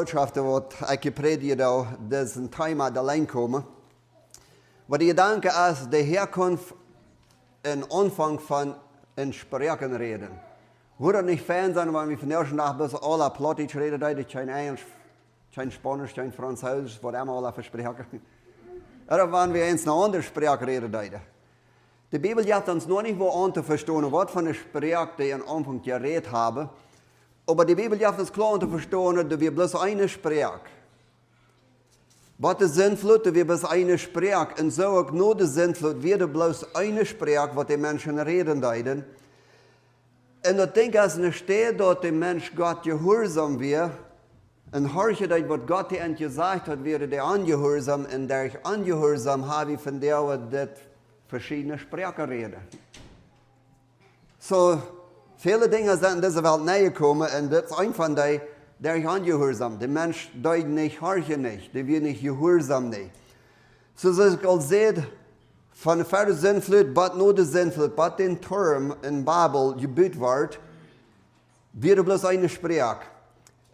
Botschaften wat ik gepredikt heb, dat is een thema alleen komen. Maar de gedanke is de herkomst en aanvang van een spreken reden. Hoe dat niet fijn zijn, wanneer we van de eerste dag bis alle Plattdeutsch reden, dat geen Engels, geen Spanisch, geen Französisch, wat immer alle verspreken. Oder wanneer we eens een andere spreken reden. De Bibel geeft ons nog niet wel aan te verstaan, wat van de spreken die in aanvang geredet hebben. Aber die Bibel geeft ons klar te verstaan dat we bloß eine Sprech. Wat is zinvloed, dat we bloß eine Sprech. En zo ook nur de zinvloed, weer bloß eine Sprech, wat die Menschen reden deiden. En dat denk ik als een steed dat de mens God gehoorzaam weer. En horche dat wat God die en gezegd had, weer de angehoorzaam. En der angehoorzaam hebben we van der dat verschillende Sprechen reden. So, viele Dinge sind in dieser Welt näher gekommen und das ist ein von denen, der ist ungehorsam. Der Mensch deut nicht, horche nicht, der wird nicht gehorsam nicht. So dass ich al sehe, von der Vater Sinnflut, bat nur der Sinnflut, bat den Turm in Babel gebaut wird bloß eine Sprache.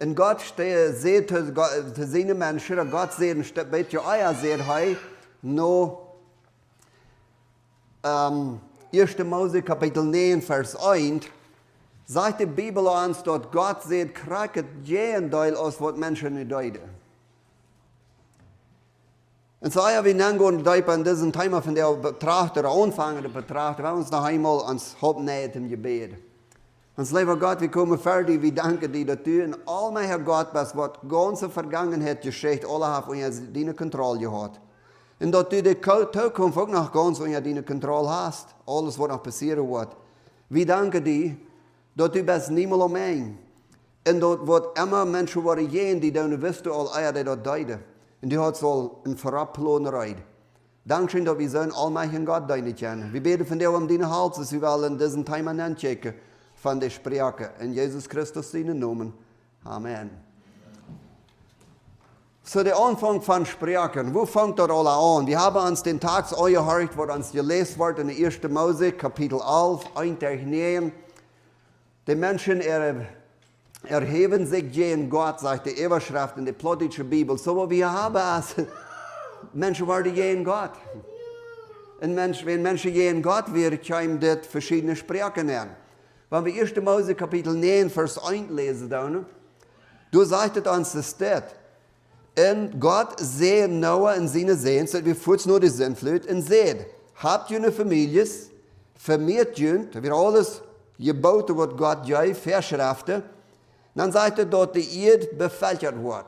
Und Gott sieht zu seinen Menschen, Gott sieht ein Stück bisschen euer seht, no 1. Mose Kapitel 9, Vers 1, sagt die Bibel uns, dass Gott sieht, kraket jeden Teil aus, was Menschen nicht deuten. Und so ja, wir nennen in diesem Thema von der Betrachter, anfangen der Betrachter, wir uns noch einmal ans Hauptnähe im Gebet. Und lieber Gott, wir kommen fertig, wir danken dir, dass du ein allmächtiger Gott bist, was ganze Vergangenheit geschieht, alle haben unter deine Kontrolle gehabt. Und dass du die Zukunft auch noch ganz unter deine Kontrolle hast, alles, was noch passieren wird. Wir danken dir, dass du bist niemals allein. Und dort wird immer Menschen worden gehen, die dann wissen, all die dort deiden. Und du hast so ein Verabplanerei. Dankeschön, dass wir so einen allmächtigen Gott deinen kennen. Wir beten von dir deine Hals, dass wir in diesem Thema nachchecken von der Sprache. In Jesus Christus seinen Namen. Amen. So der Anfang von Sprachen. Wo fängt das alle an? Wir haben uns den Tag angehört, wo uns gelesen wird in 1. Mose, Kapitel 11, 1-9. Die Menschen erheben sich gegen Gott, sagt die Überschrift in der Plottische Bibel. So wie wir haben es. Menschen werden gegen Gott. Und wenn Menschen gegen Gott werden, können das verschiedene Sprachen lernen. Wenn wir 1. Mose Kapitel 9, Vers 1 lesen, du sagst uns das dort. Und Gott sieht Noah in seine Sehens, wie kurz nur die Sintflut, und sieht, habt ihr eine Familie, vermehrt ihr, da wird alles gebaut, was Gott euch verschriftet, dann sagt dort, die Erde bevölkert wird.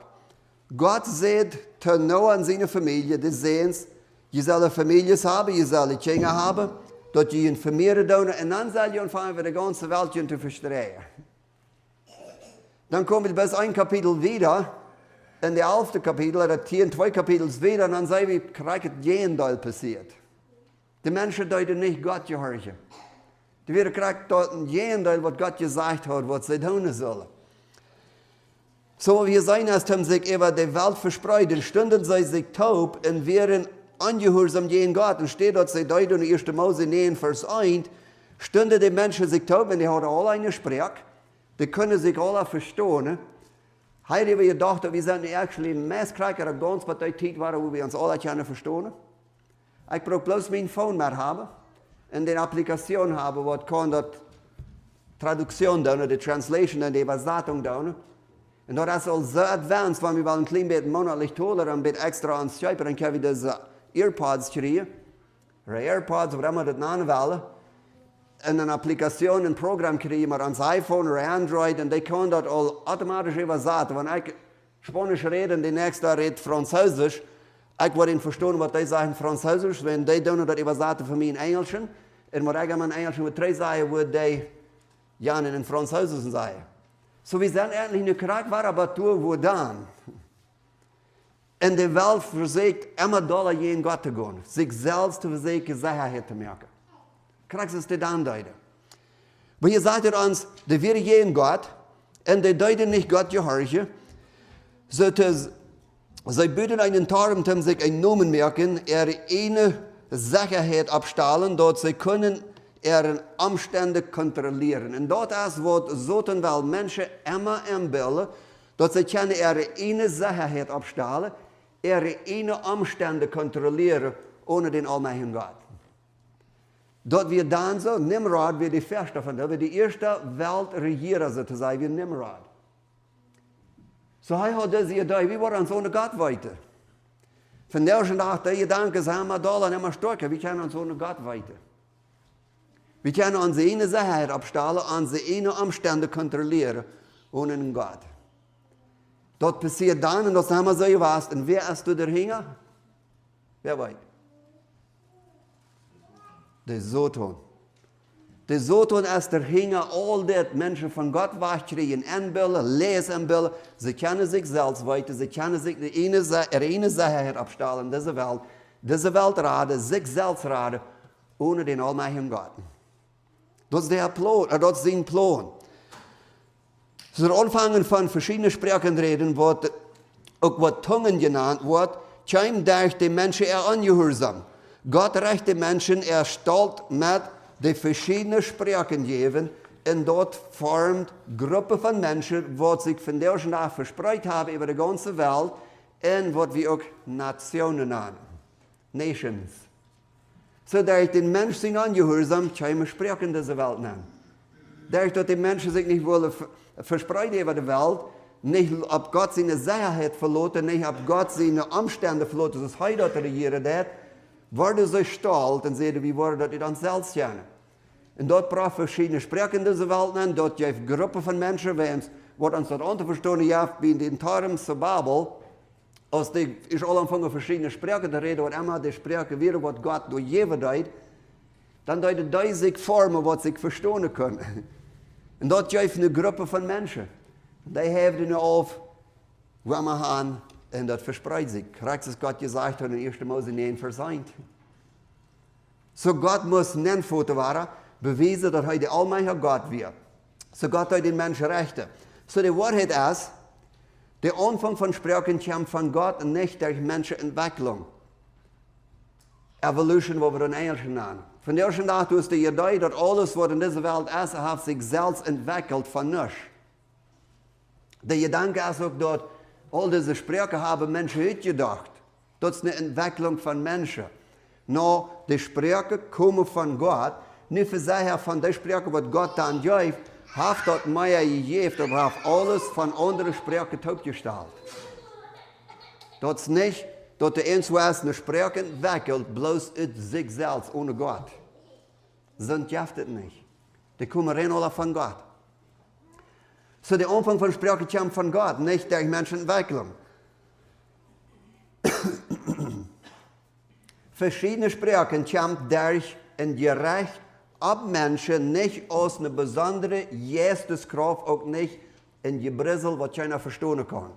Gott sieht zu Noah und seine Familie, die Sehens, je sollen Familien haben, je sollen Kinder haben, dort je vermehren tun, und dann soll ihr anfangen, die ganze Welt zu verstehen. Dann kommen wir bis ein Kapitel wieder, in der 11. Kapitel, oder 2 Kapitel wieder, und dann sehen wir, was Gegenteil passiert. Die Menschen deuten nicht Gott gehorchen. Die werden kriegt dort ein Gegenteil, was Gott gesagt hat, was sie tun sollen. So wie sein, als haben sich über die Welt verspreut, stunden sie sich taub und wären ungehorsam gegen Gott. Und steht dort, sie deuten in 1. Mose 9, Vers 1, stunden die Menschen sich taub, und die haben alle eine Sprache, die können sich alle verstehen. Heute haben wir gedacht, wir sind eigentlich meestkrijger dan ganz wat die tijd waren, wo wir uns alle kunnen verstaan. Ich brauche bloß mein Phone mehr haben und die Applikation haben, was kann dort Traduktion tun, die Translation und die Übersetzung tun. Und das ist all so advanced, wenn wir ein klein bisschen monatlich toller und ein bisschen extra ans Schreiben, dann können wir diese Earpods kriegen, oder Airpods, was immer das nennen wollen. Und eine Applikation, ein Programm kriegen wir ans iPhone oder Android und die können das all automatisch übersetzen. Wenn ich Spanisch rede und die nächste redet Französisch, ich werde ihn verstehen, was die sagen Französisch, wenn die tun das übersetzen für mich in Englisch. Und wenn ich in Englisch mit 3 sagen, würde die ja in Französisch sagen. So wir sind eigentlich nicht krank, aber du, wo dann? Und die Welt versucht immer doller gegen Gott zu gehen, sich selbst zu versuchen, Sicherheit zu merken. Krijgt es dit aanduiden. Maar je zegt ons, de weer geen God, en die duiden niet God gehorchen. Zij bieden einen Tarm, um sich einen Namen merken, eine Sicherheit abstellen, dort sie können ihre Umstände kontrollieren. Und dort ist, was sollten wel Menschen immer inbilden, dort sie können ihre eine Sicherheit abstellen, ihre eine Umstände kontrollieren, ohne den allmächtigen Gott. Dort wir dann so, Nimrod wird die Verste von der, die erste Weltregierer sozusagen, wie Nimrod. So hij hat diese Idee, wir wollen uns ohne Gott weiter. Von der ersten Tag, der Gedanke, sind wir da und immer stärker, wir können uns ohne Gott weiter. Wir können unsere eine Sicherheit abstellen, unsere eine Umstände kontrollieren, ohne einen Gott. Dort passiert dann, und das haben wir so gewusst, und wer ist du dahinter? Wer weiß? Der Satan. Der Satan ist dahinter, all das Menschen von Gott wegkriegen, anbilden, lesen, sie können sich selbst weiter, sie können sich eine Sicherheit abstellen in diese Welt raten, sich selbst raten, ohne den allmächtigen Gott. Das ist der Plan, das ist sein Plan. So anfangen von verschiedenen Sprachen reden, wird auch was Zungen genannt wird, kommt durch die Menschen ungehorsam. Gott rechte Menschen stellt mit die verschiedenen Sprachen geben und dort formt Gruppe von Menschen, die sich von der Tag verspreut haben über die ganze Welt und was wir auch Nationen nennen. Nations. So durch den Menschen sind ungehorsam, können wir Sprachen dieser Welt nennen. Dadurch, dass die Menschen sich nicht wollen verspreiten über die Welt, nicht ob Gott seine Sicherheit verloren, nicht ob Gott seine Umstände verloren, das heute regieren hat, worden sie stolz und sehen, wie wollen das dann selbst kennen. Und dort braucht verschiedene Sprachen in dieser Welt nennen, dort gibt es Gruppen von Menschen, die uns das unterverstehen, ja, wie in den Tarm zur Babel, als die ist alle anfangen verschiedene Sprachen zu reden, und immer die Sprache wieder, was Gott durch jeden deut, dann deuten die sich formen, was sie verstehen können. Und dort gibt es eine Gruppe von Menschen. Die haben nur auf, wo wir haben, und das verspreit sich. Rechts ist Gott gesagt hat in 1. Mose 9 verseint. So Gott muss ein Foto werden, beweisen, dass er der allmächtige Gott wird. So Gott hat den Menschen Rechte. So die Wahrheit ist, der Anfang von Sprachen kommt von Gott und nicht durch Menschenentwicklung. Evolution, wo wir in Englisch nennen. Von der ersten Tag hast du dir gedacht, dass alles, was in dieser Welt ist, hat sich selbst entwickelt von nichts. Der Gedanke ist auch, dass all diese Sprüche haben Menschen heute gedacht. Das ist eine Entwicklung von Menschen. No, die Sprüche kommen von Gott, nicht für sich von den Sprüchen, was Gott dann gibt, hat dort mehr gegeben, aber hat alles von anderen Sprüchen totgestellt. Das ist nicht, dass der Einzelne eine Sprache entwickelt, bloß in sich selbst, ohne Gott. Sonst gibt es nicht. Die kommen rein alle von Gott. So der Anfang von Sprache kommt von Gott, nicht durch Menschenentwicklung. Verschiedene Sprachen kommen durch ein Gerecht ab Menschen, nicht aus einer besonderen Geisteskraft, auch nicht in Gebrissel, was keiner verstehen kann.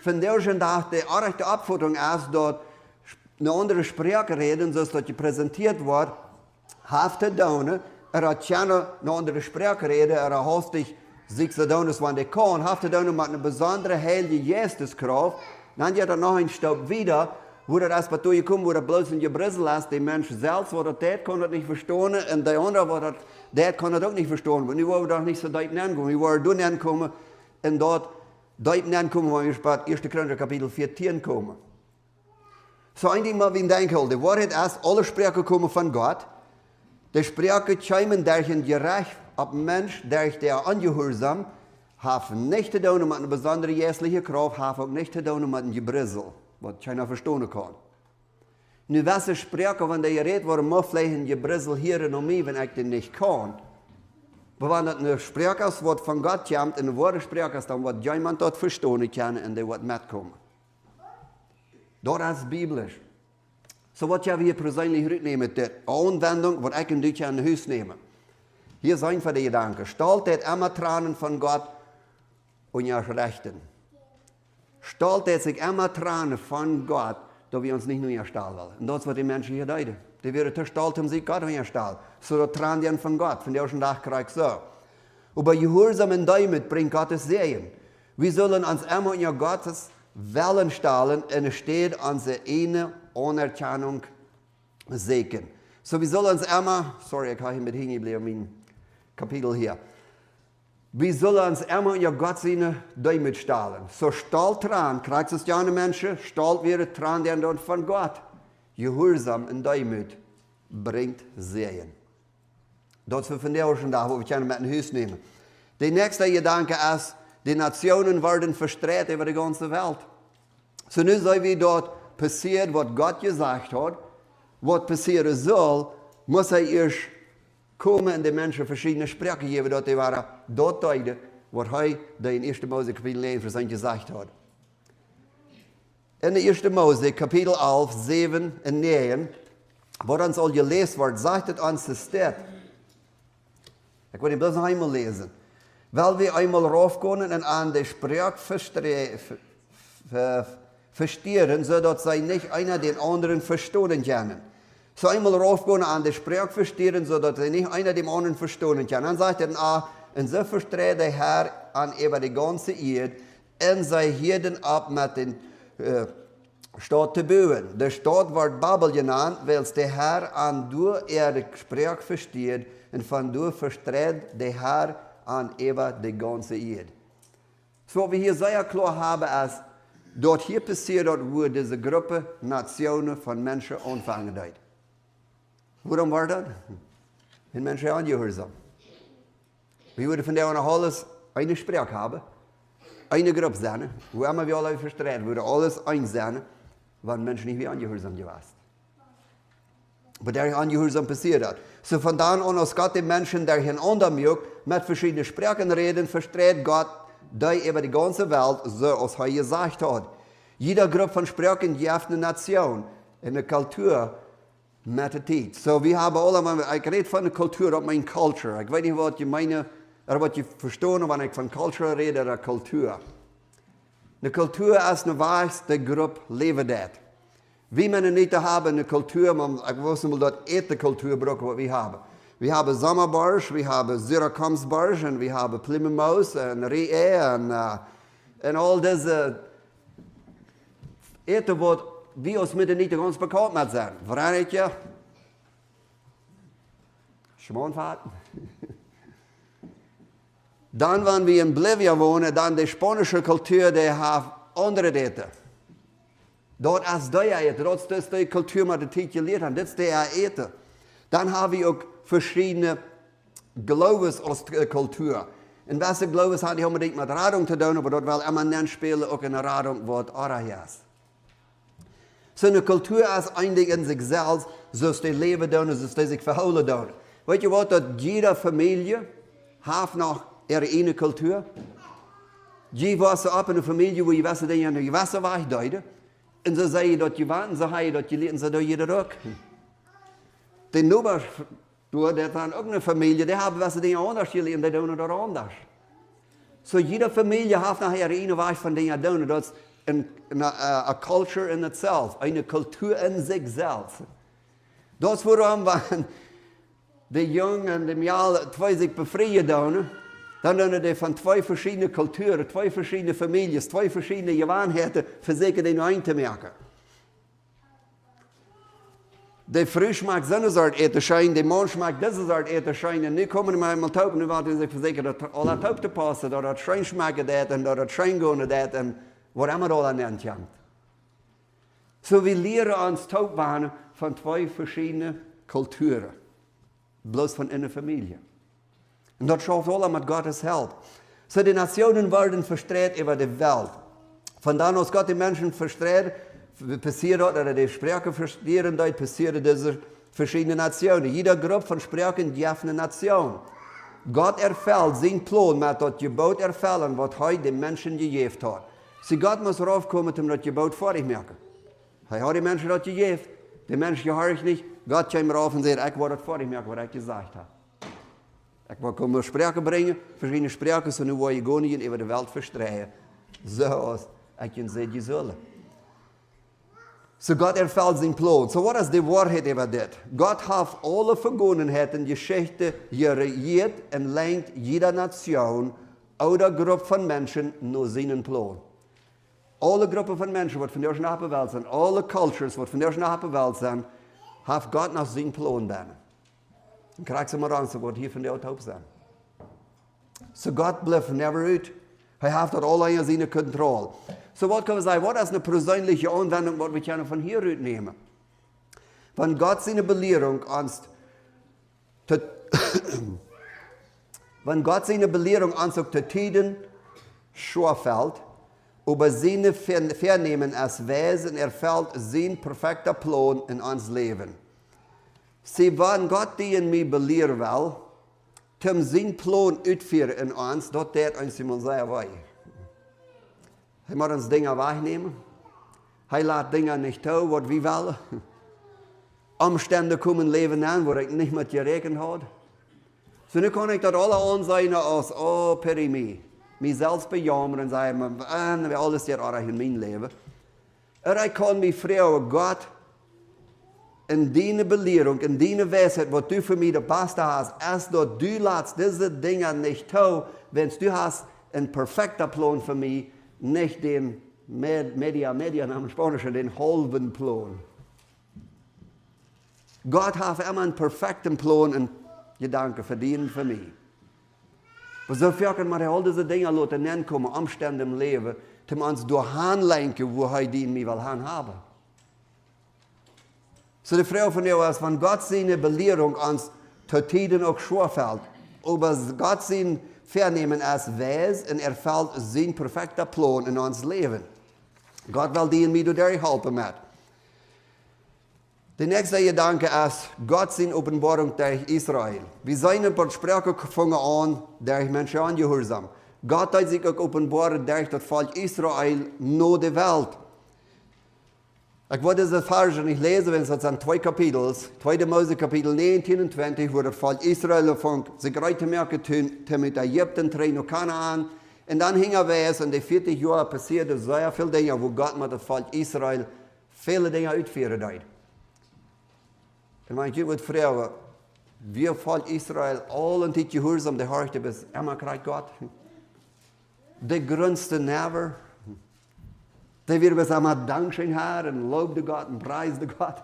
Von der Tag, die echte Abforderung ist, dort eine andere Sprache reden, so dass die präsentiert wird, hat er dann, hat keine andere Sprache reden, hat sich so dann, wenn die kann, hat er dann mit einer besonderen heilige Geisteskraft, dann hat er noch ein Stück wieder, wo das bei dir kommt, wo er bloß in Gebrissel ist, die Mensch selbst, wo das kann das nicht verstehen, und der andere, wo das kann das auch nicht verstehen, und die wollen doch nicht so deutlich ankommen, die wollen dann ankommen, und dort deutlich ankommen, wenn wir später 1. Korinther Kapitel 14 kommen. So eigentlich mal wie ein Denken, die Wahrheit ist, alle Sprachen kommen von Gott, die Sprachen kommen durch ein Gerecht, ab Mensch, durch der Ungehorsam, haben nicht zu tun mit einer besonderen geistlichen Kraft, haben auch nicht zu tun mit einem Gebrissel, was keiner verstehen kann. Nu, welche Sprache, wenn der geredet wurde, muss vielleicht ein Gebrissel hier und mir, wenn ich den nicht kann. Aber wenn das eine Sprache ist, was von Gott kommt, eine wahre Sprache ist, dann wird jemand dort verstehen kann und der wird mitkommen. Das ist biblisch. So was ja wir persönlich rücknehmen, die Anwendung, was ich und du in den Haus nehmen. Hier ist einfach der Gedanke. Stoltheit immer Tranen von Gott und ja Rechten. Stoltheit sich immer Tranen von Gott, dass wir uns nicht nur erstellen wollen. Und das wird die Menschen hier deuten. Die werden zu stolz, um sich Gott erstellen. So da tranen die von Gott, von der ersten Tag krieg so. Aber Gehorsam und damit bringt Gottes Segen. Wir sollen uns immer in Gottes Wellen stellen und es steht unsere eine Anerkennung segnen. So wir sollen uns immer, sorry, ich habe hier mit hingeblieben, mein Kapitel hier. Wir sollen uns immer in Gott seine damit stellen. So stolz dran, kriegst es ja eine Menschen, stolz werden dran, die dort von Gott. Gehorsam und Demut bringt Segen. Das ist von der ersten Tag, wo wir können mit dem Haus nehmen. Der nächste Gedanke ist, die Nationen werden verstreut über die ganze Welt. So nun sei wie dort passiert, was Gott gesagt hat, was passieren soll, muss erst kommen und den Menschen verschiedene Sprachen geben, dass die waren dort deuten, was er in 1. Mose Kapitel 9 für sein gesagt hat. In der 1. Mose Kapitel 11, 7 und 9, wo uns all gelesen wird, sagt es uns das steht. Ich will bloß noch einmal lesen. Weil wir einmal raufgehen und an der Sprache verstehen, sodass sie nicht einer den anderen verstehen können. So einmal raufgehen an der Sprache verstehen, sodass sie nicht einer dem anderen verstehen können. Dann sagt er, und so versteht der Herr an über die ganze Erde, und sie hielten ab mit den Stadt zu bauen. Der Stadt wird Babel genannt, weil der Herr an durch ihre Sprache versteht, und von durch versteht der Herr an über die ganze Erde. So, was wir hier sehr klar haben, ist, dort hier passiert, wo diese Gruppe Nationen von Menschen anfangen hat. Warum war das? Wenn Menschen angehorsam. Wir würden von der alles eine Sprache haben, eine Gruppe sein, wo immer wir alle verstehen, würde alles eins sein, wenn Menschen nicht wie angehorsam gewesen. Aber der angehorsam passiert hat. So von da an, als Gott den Menschen, der hier unter mir mit verschiedenen Sprachen reden, versteht Gott die über die ganze Welt, so als er gesagt hat. Jede Gruppe von Sprachen gibt eine Nation, eine Kultur mit der Zeit. So wir haben alle, ich rede von der Kultur, auf meine Culture. Ich weiß nicht, was ich meine, oder was ich verstehe, wenn ich von Culture rede, oder Kultur. Eine Kultur ist eine weiße Gruppe, Lebendet. Wie wir nicht haben, eine Kultur, ich weiß nicht mal, das ist die Kultur, was wir haben. Wir haben Sommerbarsch, wir haben Syrakumsbarsch, und wir haben Plymouth und Rie und all diese Eten, wo wir uns mit nicht ganz bekannt mit sind. Verenigd je? Schmonfahrt. Dann, wenn wir in Bolivia wohnen, dann die spanische Kultur, die hat andere Eten. Dort ist die Eten, dort ist die Kultur, die die Zeit gelehrt haben, das ist die Eten. Dann haben wir auch verschiedene Glaubenskulturen. In welche Glaubens hat die unbedingt mit Radung zu tun, aber dort will immer spielen, auch in der Radung, was Ora ist. So eine Kultur ist eigentlich in sich selbst, so ist die Leben tun, so ist die sich verhalten tun. Weißt du was, dass jede Familie hat noch ihre eigene Kultur? Je was ab in einer Familie, wo je was die in der Wasser war, und so sagen, dass je warten, so haben, dass je lehren, so da jeder Tag. Die Nachbarn, das sind auch eine Familie, die haben was die anders gelernt, die tun das anders. So jede Familie hat nachher ihre eigene Weise von Dingen tun, das ist eine Culture in itself, eine Kultur in sich selbst. Das ist warum, wenn die Jungen im Jahr 2 sich befreien tun, dann tun die von 2 verschiedenen Kulturen, 2 verschiedenen Familien, 2 verschiedene Gewohnheiten versuchen, die nur einzumerken. Die Frisch mag so eine Art eten scheinen, die Mensch mag diese Art eten scheinen. Nu kommen wir mal Tauben, nu warten sie versuchen, dass alle Tauben passen, dass das Schein schmecken das und dass das Schein gehen das und was immer alle nennt. So wir lernen uns Taubwahnen von 2 verschiedenen Kulturen. Bloß von einer Familie. Und das schafft alle mit Gottes Hilfe. So die Nationen werden verstreut über die Welt. Von da aus Gott die Menschen verstreut, passiert dort, oder die Sprache verstehen dort, passieren diese verschiedenen Nationen. Jede Gruppe von Sprachen darf eine Nation. Gott erfüllt seinen Plan mit das Gebot erfüllen, was heute den Menschen gegeben hat. Sie Gott muss raufkommen, um das Gebot vor sich merken. Er hat die Menschen das gegeben. Die Menschen gehören nicht. Gott kommt rauf und sagt, ich will das vor sich merken, was ich gesagt habe. Ich will kommen Sprache bringen, verschiedene Sprachen, so nur ich gar nicht über die Welt verstreuen. So als ich ihn sehe, die sollen. So Gott erfüllt seinen Plan. So was ist die Wahrheit über das? Gott hat alle Vergangenheiten, Geschichte geriert und lenkt jede Nation oder Gruppe von Menschen nur seinen Plan. Alle Gruppen von Menschen, die von der Welt sind, alle Cultures, die von der Welt sind, hat Gott nach seinem Plan dann. Und kriegst du mal an, so wird hier von der Welt sein. So Gott bleibt never out. Er hat das alle in seiner Kontrolle. So was kann man sagen, was ist eine persönliche Anwendung, was wir können von hier nehmen? Wenn Gott seine Belehrung uns zu Tiden schwerfällt, über seine Vernehmen als Wesen erfüllt sein perfekter Plan in uns Leben. Sie, wenn Gott die in mir belehren will, zum sein Plan ausführen in uns, dort wird uns immer sehr weit. Er muss uns Dinge wahrnehmen. Er lässt Dinge nicht tun, was wir wollen. Umstände kommen Leben an, wo ich nicht mit gerechnet habe. So nun kann ich das alle ansehen als, oh, peri mich selbst bejammern und sagen, wir alles hier auch in mein Leben. Und ich kann mich fragen, Gott, in deine Belehrung, in deine Weisheit, was du für mich das Beste hast, erst dort du lässt diese Dinge nicht tun, wenn du hast einen perfekten Plan für mich, nicht den Median Spanischen, den halben Plan. Gott hat immer einen perfekten Plan und Gedanken verdienen für mich. Aber so viel kann man all diese Dinge lassen kommen, Umstände im Leben, um uns durchlenken, wo er die in mir will haben. So die Frage von dir ist, wenn Gott seine Belehrung uns zu Tiden auch schwerfällt, aber Gott sein Vernehmen als Weis und erfüllt sein perfekter Plan in uns Leben. Gott will die in mir durch helfen mit. Der nächste Gedanke ist, Gott seine Offenbarung durch Israel. Wir sehen ein paar Sprachen gefangen an, durch Menschen angehorsam. Gott hat sich auch offenbart durch das Volk Israel nur der Welt. Ich wollte diese Verse nicht lesen, wenn es sind 2 Kapitel, 2. Mose Kapitel 19 und 20, wo das Volk Israel von sich reite merken, mit Ägypten, nach Kanaan. Und dann hing er weg, und die 40 Jahre passierte sehr viele Dinge, wo Gott mit dem Volk Israel viele Dinge ausführen hat. Und wenn ich würde fragen, wir Volk Israel, alle die Gehorsam, die horchte bis immer kriegt Gott. Die grünste never. Die wir bis einmal Dankeschön haben und lobte Gott und preiste Gott.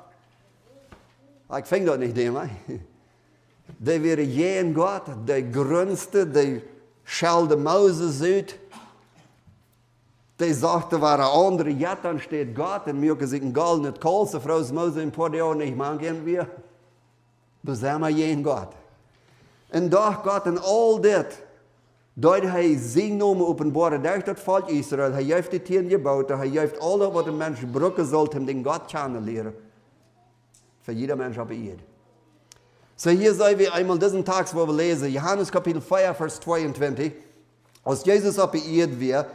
Ich finde das nicht immer. die wäre jeden Gott, der grünste, der schallte Moses aus. Die sagte, war ein anderer, ja, dann steht Gott, und mir gesagt, ein goldenes Kohl, so Frau Moses in Pordio nicht machen wir. Das sind wir jeden Gott. Und doch Gott in all das, dort hij zijn nomen openbaren durch das Volk Israel, hij heeft die Tieren gebaut, hij heeft alles, was ein Mensch brücken sollte, den Gott kennenlernen. Für jeder Mensch auf Erde. So hier sehen wir einmal diesen Tag, wo wir lesen, Johannes Kapitel 4, Vers 22, als Jesus auf die Erde war,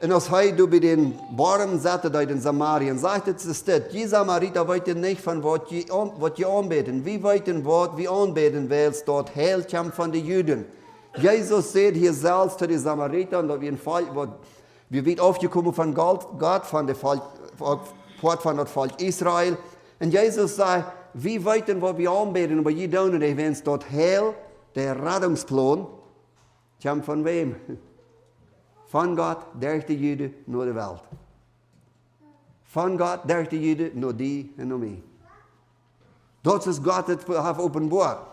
und als er bei den Bäumen satte, da in Samarien, sagte es das, die Samariter wollten nicht von was die anbeten. Wie wollten was wie anbeten, weil es dort Heil kam von den Juden. Jesus sagt hier selbst zu den Samaritern, dass wir sind aufgekommen von Gott, von dem Volk Israel. Und Jesus sagt, wie wollten was wir anbeten, aber je tun nicht, wenn es dort Heil, der Rettungsplan, kam von wem? Von Gott, durch die Juden, nur die Welt. Von Gott, durch die Juden, nur die und nur mich. Das ist Gott, das offenbart.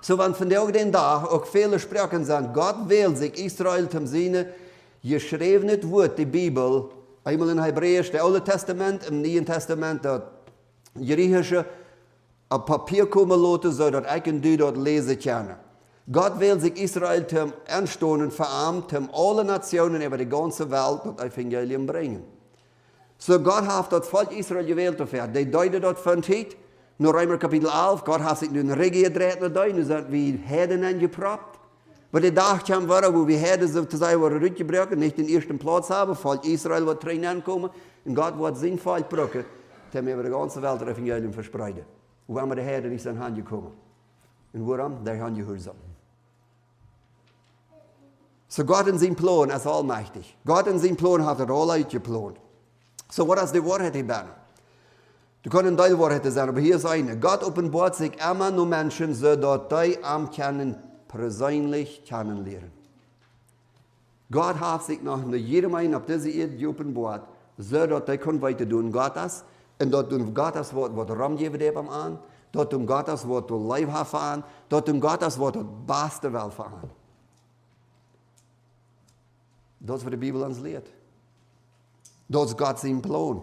So, wenn von den Tag auch viele sprechen sind, Gott will sich Israel zum Sinne, geschriebenes Wort, die Bibel, einmal in Hebräisch, das Alte Testament, im Neuen Testament, das Griechische, auf Papier kommen lassen, so dass ich dort lesen kann. Gott will sich Israel zum Anstoßen verarmt, zum alle Nationen über die ganze Welt das Evangelium bringen. So Gott hat das Volk Israel gewählt dafür. Die deuten dort von Zeit, nur Römer Kapitel 11, Gott hat sich nun regiert mit denen, sind wie Herden angeproppt. Weil die dachten, wo wir Herden sozusagen rückgebracht, nicht den ersten Platz haben, Volk Israel wird drin ankommen, und Gott wird sein Volk brücken, damit wir über die ganze Welt das Evangelium verspreiten. Und wenn wir die Herden nicht an Hand gekommen. Und warum? Der Hand gehorsam. So Gott in seinem Plan ist allmächtig. Gott in seinem Plan hat er alle ausgeplant. So was ist die Wahrheit hier? Du kannst eine Teilwahrheit sein, aber hier ist eine. Gott offenbart sich immer nur Menschen, so dass die am persönlich kennenlernen. Gott hat sich noch jedem einen auf diese Erde offenbart, so dass die können weiter tun Gottes, und dort tun Gottes Wort, was rumgeben dem an, dort tun Gottes Wort, was Leib hat an, dort tun Gottes Wort, das beste Welt an. Das ist, was die Bibel uns lehrt. Das ist Gott sein Plan.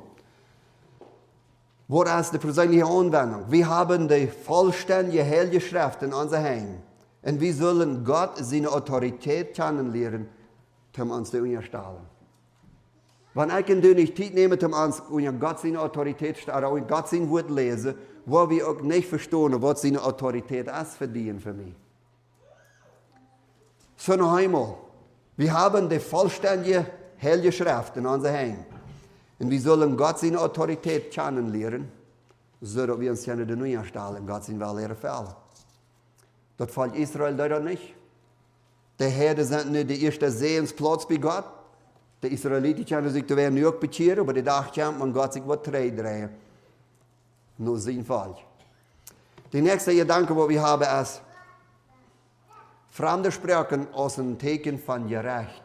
Was ist die persönliche Anwendung? Wir haben die vollständige Heilige Schrift in unser Heim. Und wir sollen Gott seine Autorität kennenlernen, um uns zu unterstellen. Wenn ich nicht Zeit nehme, um uns unter Gott seine Autorität oder Gott sein Wort lesen, wo wir auch nicht verstehen, was seine Autorität ist für die und für mich. So noch einmal. Wir haben die vollständige Heilige Schrift in unser Heim. Und wir sollen Gott seine Autorität kennenlernen, so dass wir uns ja nicht neu stellen, Gott seine Welt Fälle. Das Volk Israel dort nicht. Die Herden sind nicht der erste Sehensplatz bei Gott. Die Israeliten können sich da werden nicht bekehren, aber die dachten, man Gott sich was drehen. Nur sein Volk. Der nächste Gedanke, den wir haben, ist, Fremde sprechen als ein Zeichen von Gerecht.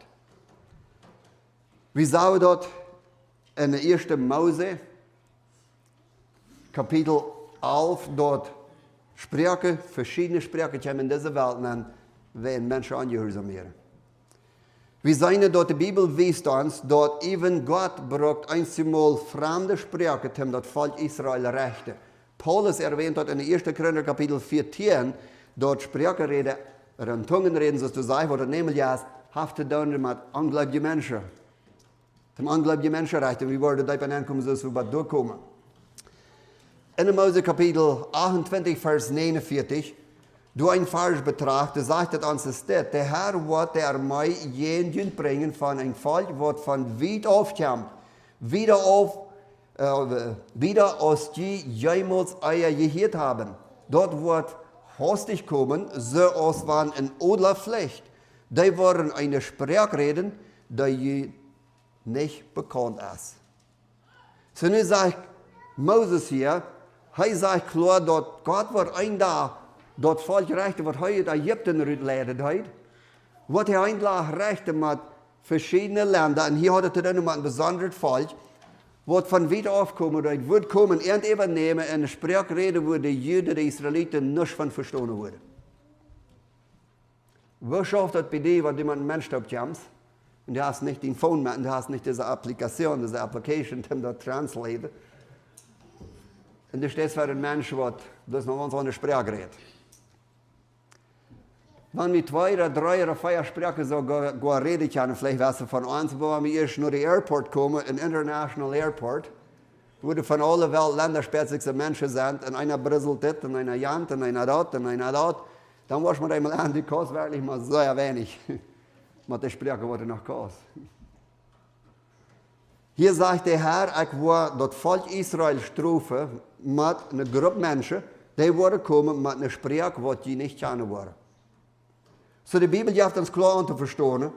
Wir sehen dort in der 1. Mose, Kapitel 11, dort verschiedene Sprachen kommen in dieser Welt an, wenn Menschen angehorsam werden. Wir sehen dort, die Bibel weist uns, dort even Gott braucht einmal fremde Sprachen, um das Volk Israel rechte. Paulus erwähnt dort in der 1. Korinther Kapitel 14, dort Sprachenrede, in Zungen reden, so zu sagen, was nämlich ist, hat zu tun mit ungläubigen Menschen. Dem ungläubigen Menschenrecht, und wie wollen da bei ankommen, so wir durchkommen. In Mose Kapitel 28, Vers 49, du ein Vers betrachtet, sagt uns das, der Herr wird der Armee jeden bringen von einem Volk, was von weit aufkommt, wieder aus die jemals euer gehört haben. Dort wird hastig kommen, so als waren in odler Pflicht. Die wollen eine Sprachreden, die nicht bekannt ist. So nun sagt Moses hier, er sagt klar, dass Gott wird ein da, das Volk rechte, was heute Ägypten leidet hat, wird ein da rechte mit verschiedenen Ländern, und hier hat er dann mit einem besonderen Volk, wird von weit aufkommen, das wird kommen, irgendjemand nehmen, und eine Sprachrede, wo die Juden, die Israeliten, nicht von verstehen würden. Wo schafft das bei dir, wenn jemand ein Mensch kommt, und du hast nicht den Phone mehr, und du hast nicht diese Applikation, diese Application, die das translaten. Und du stehst für einen Menschen, der noch uns eine Sprache redet. Wenn wir 2 oder 3 oder 4 Sprachen so reden können, vielleicht weißt du von uns, wo wir erst nur den Airport kommen, ein International Airport, wo du von allen Welt länderspezifische Menschen sind, und einer brisselt das, und einer jant, und einer dort, und einer dort, dann muss man einmal an, die kostet wirklich mal sehr wenig. Mit der Sprache wurde noch kostet. Hier sagt der Herr, ich will das Volk Israel strafen mit einer Gruppe Menschen, die wollen kommen mit einer Sprache, die nicht kennen wollen. So die Bibel gibt uns klar zu verstehen,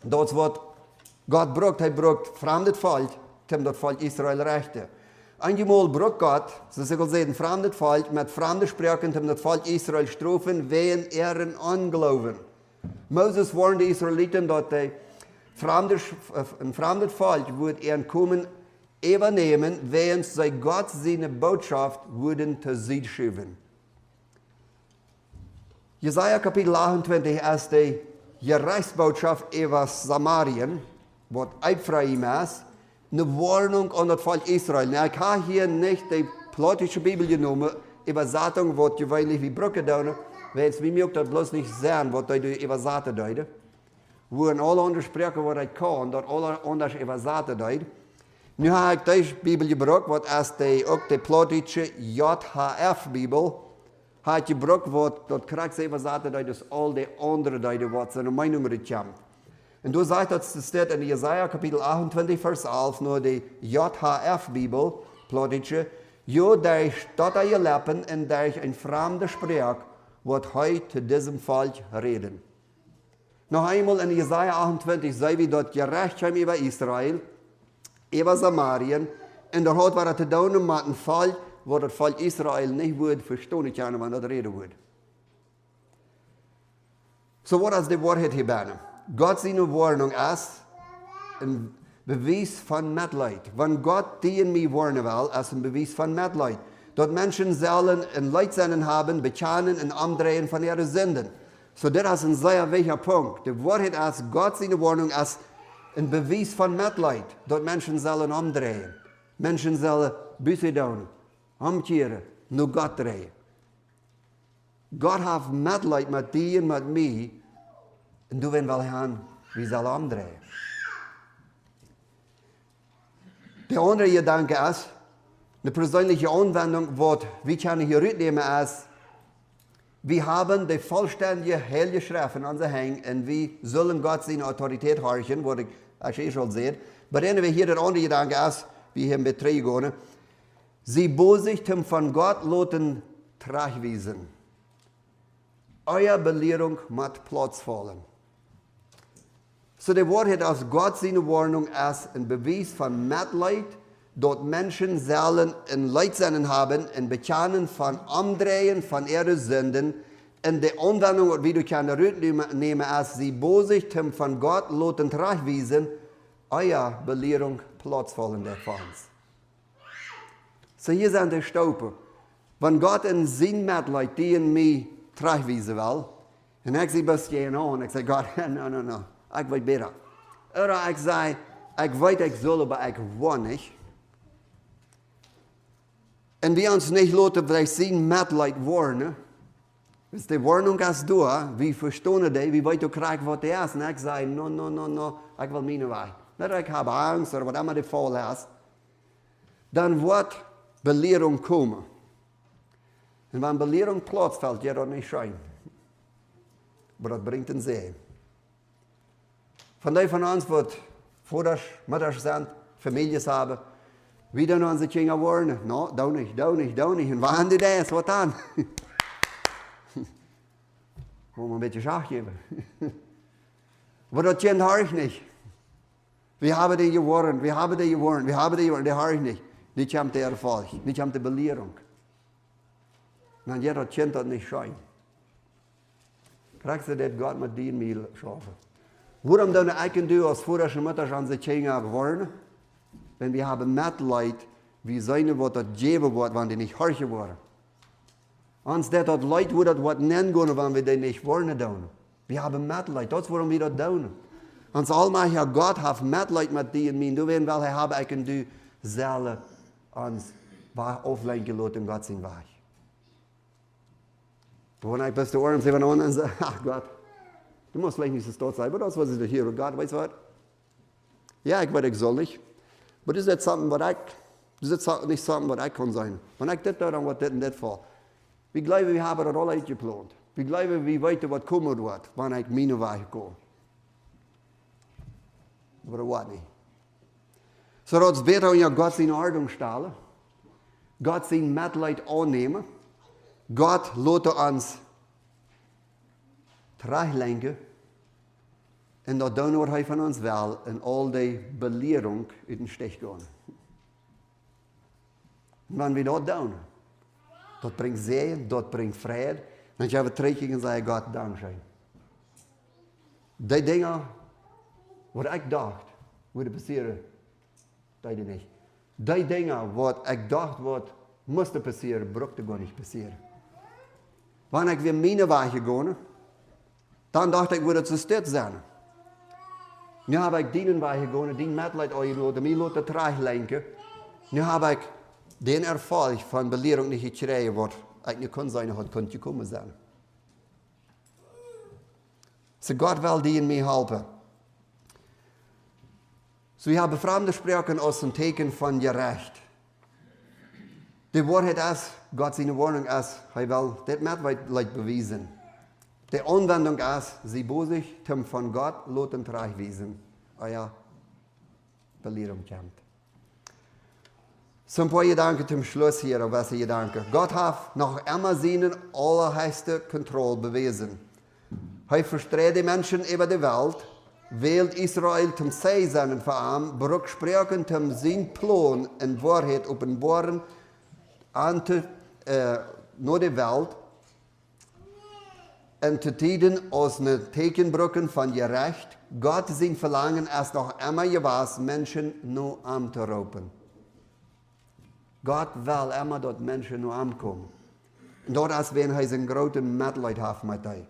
dass was Gott braucht, er braucht fremdes Volk, um das Volk Israel rechte. Einmal braucht Gott, so sie sehen, fremdes Volk mit fremden Sprachen, um das Volk Israel strafen, wegen ihren Unglauben. Moses warnte die Israeliten, dass ein fremdes Volk würde ihren Kommen übernehmen, während sie Gott seine Botschaft würden zu sich schieben. Jesaja Kapitel 28 ist die Gerichtsbotschaft über Samarien, was Ephraim ist, eine Warnung an das Volk Israel. Ich habe hier nicht die politische Bibel genommen, Übersetzung, was gewöhnlich wie Brücke tun, weil es wie mir das bloß nicht sehen, was die Übersetzung deuten. Wo in alle anderen Sprachen, was ich kann, dort alle anders Übersetzung deuten. Nu habe ich die Bibel gebraucht, was ist auch die politische JHF-Bibel, hat gebraucht, was dort kriegt übersetzt, dass all die anderen Deuten, was in Meinung kommt. Und du sagst, das steht in Jesaja Kapitel 28, Vers 11, nur die JHF-Bibel, politische, jo, der statt ihr Lippen, in der ich ein fremder Sprach, wird heute zu diesem Volk reden. Noch einmal in Jesaja 28 sehen wir dort Gerechtigkeit über Israel, über Samarien, und dort hat war zu tun mit einem Volk, wo das Volk Israel nicht wird verstehen können, wenn das reden wird. So was ist die Wahrheit hier bei einem? Gott seine Warnung ist ein Beweis von Mitleid. Wenn Gott die in mir warnen will, ist ein Beweis von Mitleid. Dort Menschen sollen ein Leidsein haben, bekennen und umdrehen von ihren Sünden. So das ist ein sehr wichtiger Punkt. Die Wahrheit ist, Gott seine Warnung ist ein Beweis von Mitleid. Dort Menschen sollen umdrehen. Menschen sollen Buße tun, umkehren, nur Gott drehen. Gott hat Mitleid mit dir und mit mir. Und du willst wel hören, wie soll umdrehen. Der andere Gedanke ist, eine persönliche Anwendung, was wir können hier mitnehmen, ist, wir haben die vollständige Heilige Schrift in unser Hängen und wir sollen Gott seine Autorität horchen, was ich schon sehe. Aber dann wir hier der andere Gedanke ist, wie hier mit 3 gehen, sie bosichten von Gott loten Trachwiesen. Eure Belehrung macht Platz fallen. So die Wahrheit aus Gott seine Warnung ist ein Beweis von Mitleid, dort Menschen sollen ein Leidsein haben, ein Bekennen von Umdrehen von ihren Sünden. Und die Anwendung, wie du kannst nehmen, ist, sie bosichten von Gott loten Trachwiesen, eure Belehrung Platz fallen der Fans. So hier sind die Staupe. Wenn Gott in sein Mitleid die in mich Trachwiesen will, und ich sage, was gehen an? Ich sage, Gott, no. Ich weiß besser. Oder ich sage, ich weiß, ich soll, aber ich will nicht. Und wir uns nicht lassen, vielleicht sein Mitleid warnen. Ist die Warnung ist da, wir verstehen die, wie weit du kriegst, was die ist. Und ich sage, no, ich will meine Weg. Nicht, ich habe Angst oder was immer der Fall ist. Dann wird Belehrung kommen. Und wenn Belehrung Platz fällt, ja, das nicht schön. Aber das bringt einen Segen. Von denen von uns, die Vater, Mutter sind, Familien haben, wie dann unsere Kinder warnen. No, da nicht. Und wann die das, was dann? Wollen wir ein bisschen Schach geben. Aber das Kind höre ich nicht. Wir haben die gewarnt, die höre ich nicht. Nicht haben die Erfolg, nicht haben die Belehrung. Dann wird das Kind das nicht scheuen. Kriegst du das Gott mit dir Mehl schaffen? Warum dann du als Vater und Mutter an die Kinder warnen? wenn wir haben Mitleid, wie seine Wort das geben wird, wenn die nicht horchen wollen. Uns der dort Leute, wo das Wort nennen können, wenn wir die nicht wollen tun. Wir haben Mitleid, das ist, warum wir das tun. Uns allmächtiger Gott hat Mitleid mit dir und mir. Du wirst, weil er habe ich und du selber uns auflenken lassen, Gott sein Weg. Wenn ich bis zu Ohren sehe, und sage, ach Gott, du musst vielleicht nicht so stolz sein, aber das, was ich hier, Gott, weißt du was? Ja, ich weiß, ich soll nicht. Aber das ist nicht something, was ich kann sein. Wenn ich das da, dann wird das und das vor. Wir glauben, wir haben das alle eingeplant. Wir glauben, wir wissen, was kommen wird, wenn ich meine Weg gehe. Aber das wird nicht. So, das ist besser, wenn wir Gott in Ordnung stellen. Gott sein Mitleid annehmen. Gott lässt uns teruglenken. Und dat doen wat hij van ons wil. En al die beleering uit den Stich gaan. En wanneer we dat doen, dat brengt zegen, dat brengt vrede. Dan gaan we terug en zeggen, God, dankzij. Die dingen, wat ik dacht, worden passeren, dat niet. Die dingen, wat ik dacht, wat moest passeren, brukte gar niet passeren. Wanneer ik weer mijn weg gegaan, dan dacht ik, wordt het zo stil zijn. Nu heb ik die weg gegaan, die Mitleid uitgelaten, mij laten teruglenken. Nu heb ik den ervaring van belering niet gekregen, wat ik niet kon zijn, had kon gekomen zijn. So Gott will die in mir helfen. So wir haben Fremde sprechen aus dem Teken von gerecht. Die Wahrheit ist, Gott seine Warnung ist, er will das Mitleid beweisen. Die Anwendung ist, sie bosig, von Gott lassen terugweisen. Euer Belehrung kommt. So ein paar Gedanken zum Schluss hier, auf was ich danke. Gott hat noch immer seine allerhöchste Kontrolle bewiesen. Er verstreut die Menschen über die Welt, wählt Israel zum Sein für ihn, berücksprechen zum sein Plan in Wahrheit offenbaren nur die Welt und zu Tiden aus einer Tekenbrücken von gerecht. Gott sein Verlangen ist noch immer gewesen, Menschen nur anzurufen. Gott will immer, dass Menschen nur ankommen. Und dort ist, wenn er seinen großen Mitleid hat mit dir.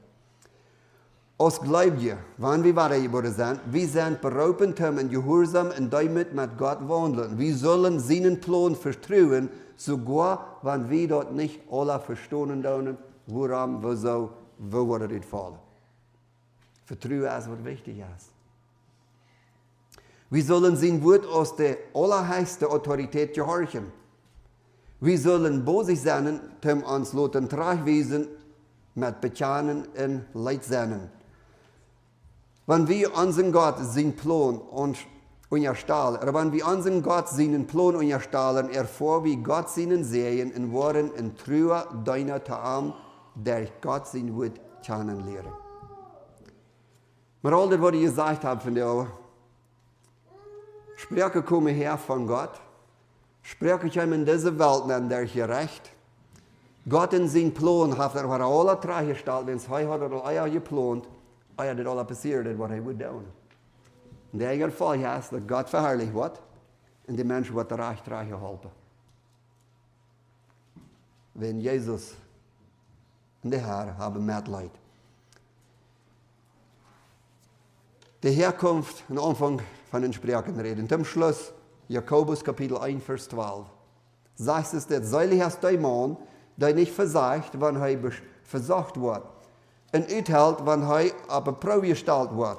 Als Gläubige, wenn wir weitergeboren sind, wir sind berufen, und gehorsam und damit mit Gott wandeln. Wir sollen seinen Plan vertrauen, sogar wenn wir dort nicht alle verstehen können, woran, wieso, wo wird es fallen. Vertrauen ist, was wichtig ist. Wir sollen sein Wort aus der allerhöchsten Autorität gehorchen. Wir sollen bosig sein, uns lassen tragweisen, mit Bekennen und Leidsennen. Wenn wir unseren Gott seinen Plan unterstellen, oder wenn wir unseren Gott seinen Plan unterstellen, erfahren wir Gott seinen Segen und waren in Treue deiner Taam, der Gott sein Wort kennenlernen. Aber all das, was ich gesagt habe von der Sprache komme her von Gott, spreche ich in dieser Welt, in der gerecht. Gott in seinen Plan hat alle drei gestellt, wenn es heute hat er geplant, hat das alles passiert, was er würde tun. Und der eigene Fall ist, dass Gott verherrlicht wird und die Menschen wird reich geholfen. Wenn Jesus und der Herr haben Mitleid. Die Herkunft und Anfang von den Sprachen reden. Zum Schluss, Jakobus Kapitel 1, Vers 12. Sagt es, der selig ist der Mann, der nicht versagt, wenn er versucht wird. Und uithält, wenn er auf eine Probe gestellt wird.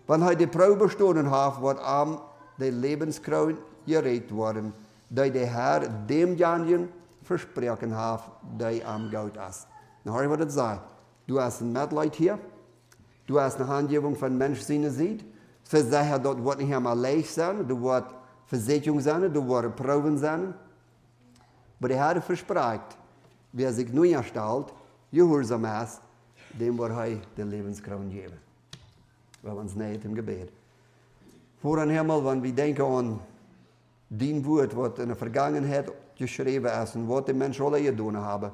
Wenn er die Probe bestanden hat, wird ihm die Lebenskrone geredet worden, die der Herr demjenigen versprochen hat, der am Gott ist. Na, hör ich, was das sagt. Du hast ein Mitleid hier. Du hast eine Handgebung von Menschsein sieht. Für sich dort wird nicht einmal leicht sein. Du wird Versicherung sein, du wird Proben sein. Aber der Herr verspricht, wer sich neu erstellt, gehorsam ist, dem wird er die Lebenskrone geben. Wir uns nicht im Gebet. Vor dem Himmel, wenn wir denken an dein Wort, was in der Vergangenheit geschrieben ist und was die Menschen alle getan haben,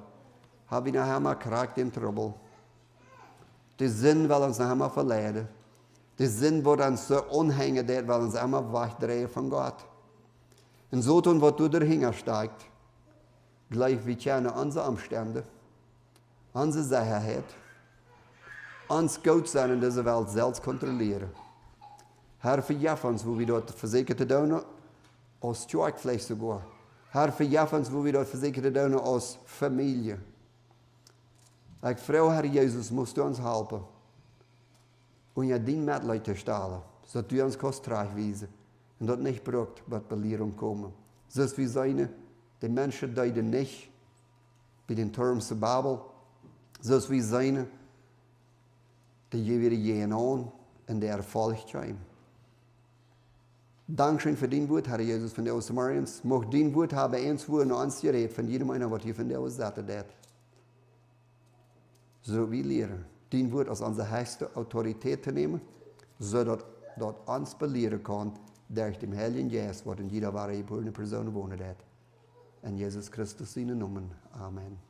haben wir nachher mal Kraft im Trouble. Der Sinn will uns nachher mal verleiden. Der Sinn wird uns so unhängen, will uns immer wegdrehen von Gott. Und so tun, was du dahinter steigst, gleich wie keine unsere Umstände, unsere Sicherheit, uns gut sein in dieser Welt selbst kontrollieren. Herr, vergib uns, wo wir dort versichert tun, als stark vielleicht sogar. Herr, vergib uns, wo wir dort versichert tun, als Familie. Ich frage, Herr Jesus, musst du uns helfen, um ja dein Mitleid zu stellen, sodass du uns kannst weisen und dort nicht braucht, was Belehrung kommen. So ist wie seine, die Menschen deuten nicht bei den Türmen zur Babel, so ist wie seine, die je wieder gehen an und der Erfolg kommt. Dankeschön für dein Wort, Herr Jesus, von der aus Mariens. Mag dein Wort haben eins Wort und eins gerät von jedem einer, was hier von der aus sagt. So wie lehren, dein Wort als unsere höchste Autorität zu nehmen, so dass dort uns belehren kann, durch den Heiligen Geist, was in jeder wahre geborene Person wohnt. In Jesus Christus seinen Namen. Amen.